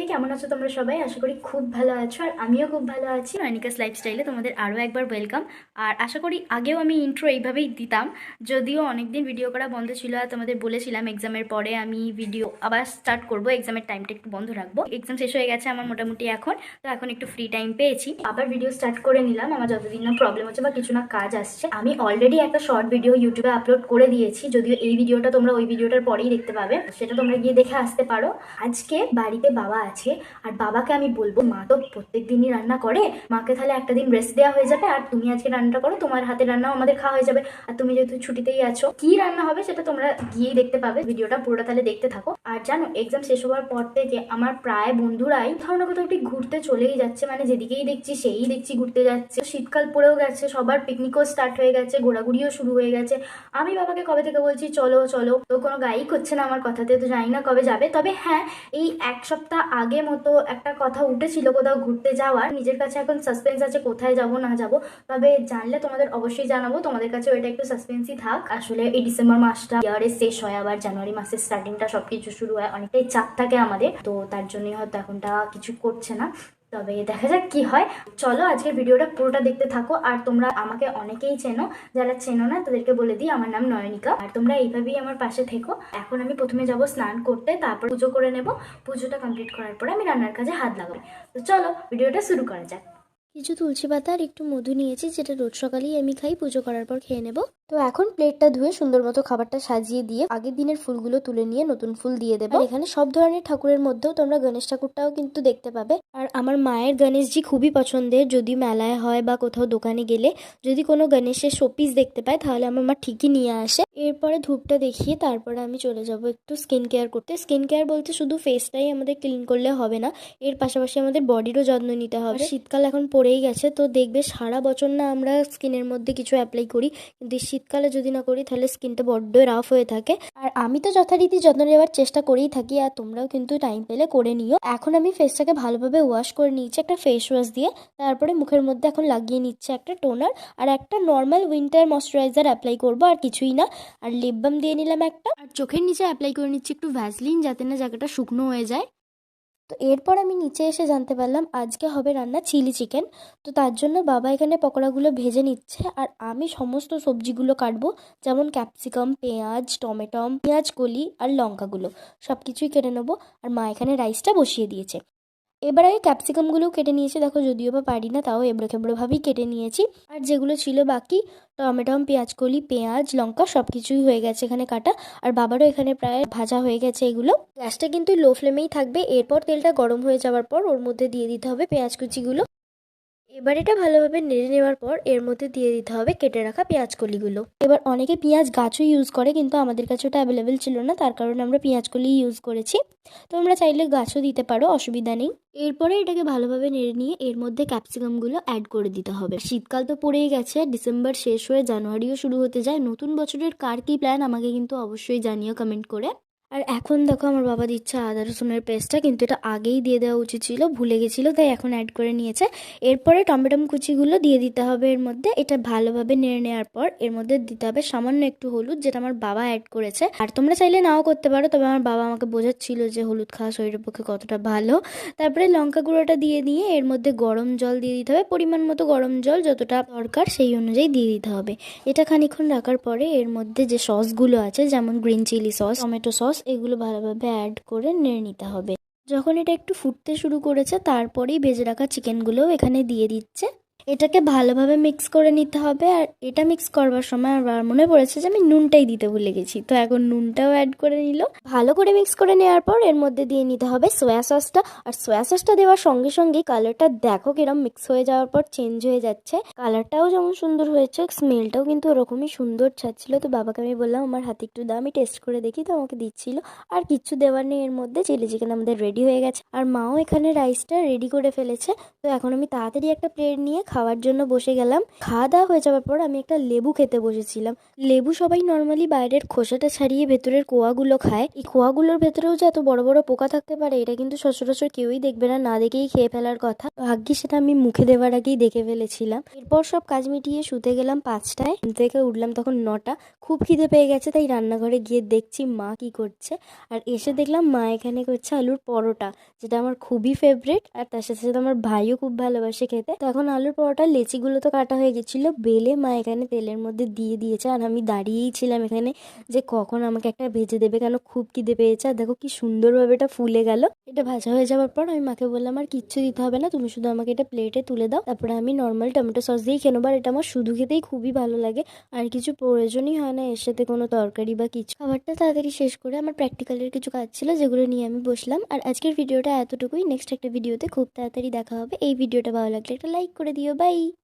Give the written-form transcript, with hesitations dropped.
সবাইকে, কেমন আছো তোমরা সবাই? আশা করি খুব ভালো আছো, আর আমিও খুব ভালো আছি। নয়নিকাস লাইফস্টাইলে তোমাদের আরও একবার ওয়েলকাম। আর আশা করি আগেও আমি ইন্ট্রো এইভাবেই দিতাম, যদিও অনেকদিন ভিডিও করা বন্ধ ছিল। আর তোমাদের বলেছিলাম এক্সামের পরে আমি ভিডিও আবার স্টার্ট করব, এক্সামের টাইমটা একটু বন্ধ রাখবো। এক্সাম শেষ হয়ে গেছে আমার মোটামুটি এখন, তো এখন একটু ফ্রি টাইম পেয়েছি, আবার ভিডিও স্টার্ট করে নিলাম। আমার যতদিন না প্রবলেম হচ্ছে বা কিছু না কাজ আসছে, আমি অলরেডি একটা শর্ট ভিডিও ইউটিউবে আপলোড করে দিয়েছি, যদিও এই ভিডিওটা তোমরা ওই ভিডিওটার পরেই দেখতে পাবে, সেটা তোমরা গিয়ে দেখে আসতে পারো। আজকে বাড়িতে বাবা আছে, আর বাবাকে আমি বলবো, মা তো প্রত্যেক দিনই রান্না করে, মাকে তাহলে একটা দিন রেস্ট দেওয়া হয়ে যাবে, আর তুমি আজকে রান্নাটা করো, তোমার হাতে রান্নাও আমাদের খাওয়া হয়ে যাবে। আর তুমি যেহেতু ছুটিতেই আছো, কি রান্না হবে সেটা তোমরা গিয়েই দেখতে পাবে, ভিডিওটা পুরোটা তাহলে দেখতে থাকো। আর জানো, এক্সাম শেষ হওয়ার পর থেকে আমার প্রায় বন্ধুরাই কোথাও না কোথাও একটু ঘুরতে চলেই যাচ্ছে, মানে যেদিকেই দেখছি সেই দেখছি ঘুরতে যাচ্ছে। শীতকাল পড়েও গেছে, সবার পিকনিকও স্টার্ট হয়ে গেছে, ঘোরাঘুরিও শুরু হয়ে গেছে। আমি বাবাকে কবে থেকে বলছি চলো চলো, তো কোনো গাইই করছে না আমার কথাতে, তো জানি না কবে যাবে। তবে হ্যাঁ, এই এক সপ্তাহ আগে মতো একটা কথা উঠেছিল কোথাও ঘুরতে যাওয়ার, নিজের কাছে এখন সাসপেন্স আছে কোথায় যাব না যাব। তবে জানলে তোমাদের অবশ্যই জানাবো, তোমাদের কাছে এটা একটু সাসপেন্সই থাক। আসলে এই ডিসেম্বর মাসটা ইয়ারের শেষ হয়, আবার জানুয়ারি মাসের স্টার্টিংটা সবকিছু শুরু হয়, অনেকটাই চাপ থাকে আমাদের, তো তার জন্যই হয়তো এখনটা কিছু করছে না। তবে দেখা যাক কি হয়। চলো আজকের ভিডিওটা পুরোটা দেখতে থাকো। আর তোমরা আমাকে অনেকেই চেনো, যারা চেনো না তাদেরকে বলে দিই, আমার নাম নয়নিকা, আর তোমরা এইভাবেই আমার পাশে থেকো। এখন আমি প্রথমে যাব স্নান করতে, তারপর পুজো করে নেব। পুজোটা কমপ্লিট করার পরে আমি রান্নার কাজে হাত লাগাবো। তো চলো ভিডিওটা শুরু করা যাক। কিছু তুলসী পাতা আর একটু মধু নিয়েছি, যেটা রোজ সকালেই আমি খাই, পুজো করার পর খেয়ে নেব। তো এখন প্লেটটা ধুয়ে সুন্দর মতো খাবারটা সাজিয়ে দিয়ে আগের দিনের ফুলগুলো তুলে নিয়ে নতুন ফুল দিয়ে দেবো। এখানে সব ধরনের ঠাকুরের মধ্যেও তোমরা গণেশ ঠাকুরটাও কিন্তু দেখতে পাবে। আর আমার মায়ের গণেশজি খুবই পছন্দের, যদি মেলায় হয় বা কোথাও দোকানে গেলে যদি কোনো গণেশের শোপিস দেখতে পায়, তাহলে আমার মা ঠিকই নিয়ে আসে। এরপরে ধূপটা দেখিয়ে তারপরে আমি চলে যাব একটু স্কিন কেয়ার করতে। স্কিন কেয়ার বলতে শুধু ফেসটাই আমাদের ক্লিন করলে হবে না, এর পাশাপাশি আমাদের বডিরও যত্ন নিতে হবে। শীতকাল এখন পড়েই গেছে, তো দেখবে সারা বছর না আমরা স্কিনের মধ্যে কিছু অ্যাপ্লাই করি, কিন্তু শীতকালে যদি না করি তাহলে স্কিনটা বড্ড রাফ হয়ে থাকে। আর আমি তো যথারীতি যত্ন নেওয়ার চেষ্টা করেই থাকি, আর তোমরাও কিন্তু টাইম পেলে করে নিও। এখন আমি ফেসটাকে ভালোভাবে ওয়াশ করে নিয়েছি একটা ফেস ওয়াশ দিয়ে, তারপরে মুখের মধ্যে এখন লাগিয়ে নিচ্ছে একটা টোনার আর একটা নর্মাল উইন্টার ময়শ্চারাইজার অ্যাপ্লাই করবো, আর কিছুই না। আর লিপ বাম দিয়ে নিলাম একটা, আর চোখের নিচে অ্যাপ্লাই করে নিচ্ছি একটু ভ্যাসলিন, যাতে না জায়গাটা শুকনো হয়ে যায়। তো এরপর আমি নিচে এসে জানতে পারলাম আজকে হবে রান্না চিলি চিকেন। তো তার জন্য বাবা এখানে পকোড়াগুলো ভেজে নিচ্ছে, আর আমি সমস্ত সবজিগুলো কাটবো, যেমন ক্যাপসিকাম, পেঁয়াজ, টমেটো, পেঁয়াজ কলি আর লঙ্কাগুলো সব কিছুই কেটে নেবো। আর মা এখানে রাইসটা বসিয়ে দিয়েছে। এবার আমি ক্যাপসিকামগুলোও কেটে নিয়েছি, দেখো যদিও বা পারি না, তাও এবড়ো খেবড়োভাবেই কেটে নিয়েছি। আর যেগুলো ছিল বাকি, টমেটো, পেঁয়াজকলি, পেঁয়াজ, লঙ্কা সব কিছুই হয়ে গেছে এখানে কাটা। আর বাবারও এখানে প্রায় ভাজা হয়ে গেছে এগুলো। গ্যাসটা কিন্তু লো ফ্লেমেই থাকবে। এরপর তেলটা গরম হয়ে যাওয়ার পর ওর মধ্যে দিয়ে দিতে হবে পেঁয়াজ কুচিগুলো। এবার এটা ভালোভাবে নেড়ে নেওয়ার পর এর মধ্যে দিয়ে দিতে হবে কেটে রাখা পেঁয়াজ কলিগুলো। এবার অনেকে পেঁয়াজ গাছও ইউজ করে, কিন্তু আমাদের কাছে ওটা অ্যাভেলেবেল ছিল না, তার কারণে আমরা পেঁয়াজ কলি ইউজ করেছি। তোমরা চাইলে গাছও দিতে পারো, অসুবিধা নেই। এরপরে এটাকে ভালোভাবে নেড়ে নিয়ে এর মধ্যে ক্যাপসিকামগুলো অ্যাড করে দিতে হবে। শীতকাল তো পড়েই গেছে, ডিসেম্বর শেষ হয়ে জানুয়ারিও শুরু হতে যায়। নতুন বছরের কার কি প্ল্যান আমাকে কিন্তু অবশ্যই জানিও কমেন্ট করে। আর এখন দেখো আমার বাবা দিচ্ছে আদা রসুনের পেস্টটা, কিন্তু এটা আগেই দিয়ে দেওয়া উচিত ছিল, ভুলে গেছিলো, তাই এখন অ্যাড করে নিয়েছে। এরপরে টমেটো কুচিগুলো দিয়ে দিতে হবে এর মধ্যে। এটা ভালোভাবে নেড়ে নেওয়ার পর এর মধ্যে দিতে হবে সামান্য একটু হলুদ, যেটা আমার বাবা অ্যাড করেছে। আর তোমরা চাইলে নাও করতে পারো, তবে আমার বাবা আমাকে বোঝাচ্ছিল যে হলুদ খাওয়া শরীরের পক্ষে কতটা ভালো। তারপরে লঙ্কা গুঁড়োটা দিয়ে নিয়ে এর মধ্যে গরম জল দিয়ে দিতে হবে, পরিমাণ মতো গরম জল যতটা দরকার সেই অনুযায়ী দিয়ে দিতে হবে। এটা খানিকক্ষণ রাখার পরে এর মধ্যে যে সসগুলো আছে, যেমন green chili sauce, tomato sauce, এগুলো ভালোভাবে অ্যাড করে নেড়ে নিতে হবে। যখন এটা একটু ফুটতে শুরু করেছে, তারপরেই ভেজে রাখা চিকেনগুলোও এখানে দিয়ে দিচ্ছে। এটাকে ভালোভাবে মিক্স করে নিতে হবে। আর এটা মিক্স করবার সময় আমার মনে পড়েছে যে আমি নুনটাই দিতে ভুলে গেছি, তো এখন নুনটাও অ্যাড করে নিল। ভালো করে মিক্স করে নেওয়ার পর এর মধ্যে দিয়ে নিতে হবে সোয়া সসটা। আর সোয়া সসটা দেওয়ার সঙ্গে সঙ্গেই কালারটা দেখো কিরম মিক্স হয়ে যাওয়ার পর চেঞ্জ হয়ে যাচ্ছে। কালারটাও যেমন সুন্দর হয়েছে, স্মেলটাও কিন্তু ওরকমই সুন্দর ছাড়ছিল। তো বাবাকে আমি বললাম আমার হাতে একটু দাও, আমি টেস্ট করে দেখি, তো আমাকে দিচ্ছিল। আর কিচ্ছু দেওয়ার নেই, এর মধ্যে চিলি চিকেন আমাদের রেডি হয়ে গেছে। আর মাও এখানে রাইসটা রেডি করে ফেলেছে। তো এখন আমি তাড়াতাড়ি একটা প্লেট নিয়ে খাওয়ার জন্য বসে গেলাম। খাওয়া দাওয়া হয়ে যাওয়ার পর আমি একটা লেবু খেতে বসেছিলাম। লেবু সবাই নর্মালি বাইরের খোসাটা ছাড়িয়ে ভেতরের কোয়াগুলো খায়। এই কোয়াগুলোর ভেতরেও যে এত বড় বড় পোকা থাকতে পারে এটা কিন্তু সচরাচর কেউই দেখবে না, না দেখেই খেয়ে ফেলার কথা। ভাগ্যিস সেটা আমি মুখে দেওয়ার আগেই দেখে ফেলেছিলাম। এরপর সব কাজ মিটিয়ে শুতে গেলাম 5টায়, ঘুম থেকে উঠলাম তখন 9টা। খুব খিদে পেয়ে গেছে, তাই রান্নাঘরে গিয়ে দেখছি মা কি করছে। আর এসে দেখলাম মা এখানে করছে আলুর পরোটা, যেটা আমার খুবই ফেভারিট। আর তার সাথে সাথে আমার ভাইও খুব ভালোবাসে খেতে। তো এখন আলুর পরোটার লেচিগুলো তো কাটা হয়ে গেছিল, বেলে মা এখানে তেলের মধ্যে দিয়ে দিয়েছে। আর আমি দাঁড়িয়েই ছিলাম এখানে যে কখন আমাকে একটা ভেজে দেবে, কেন খুব খিদে পেয়েছে। আর দেখো কি সুন্দরভাবে এটা ফুলে গেল। এটা ভাজা হয়ে যাওয়ার পর আমি মাকে বললাম আর কিচ্ছু দিতে হবে না, তুমি শুধু আমাকে এটা প্লেটে তুলে দাও, তারপরে আমি নর্মাল টমেটো সস দিয়েই খেয়ে নেবো। আর এটা আমার শুধু খেতেই খুবই ভালো লাগে, আর কিছু প্রয়োজনই হয় না এর সাথে কোনো তরকারি বা কিছু। খাবারটা তাড়াতাড়ি শেষ করে আমার প্র্যাকটিক্যালের কিছু কাজ ছিল, যেগুলো নিয়ে আমি বসলাম। আর আজকের ভিডিওটা এতটুকুই। নেক্সট একটা ভিডিওতে খুব তাড়াতাড়ি দেখা হবে। এই ভিডিওটা ভালো লাগলে একটা লাইক করে দিও। বাই।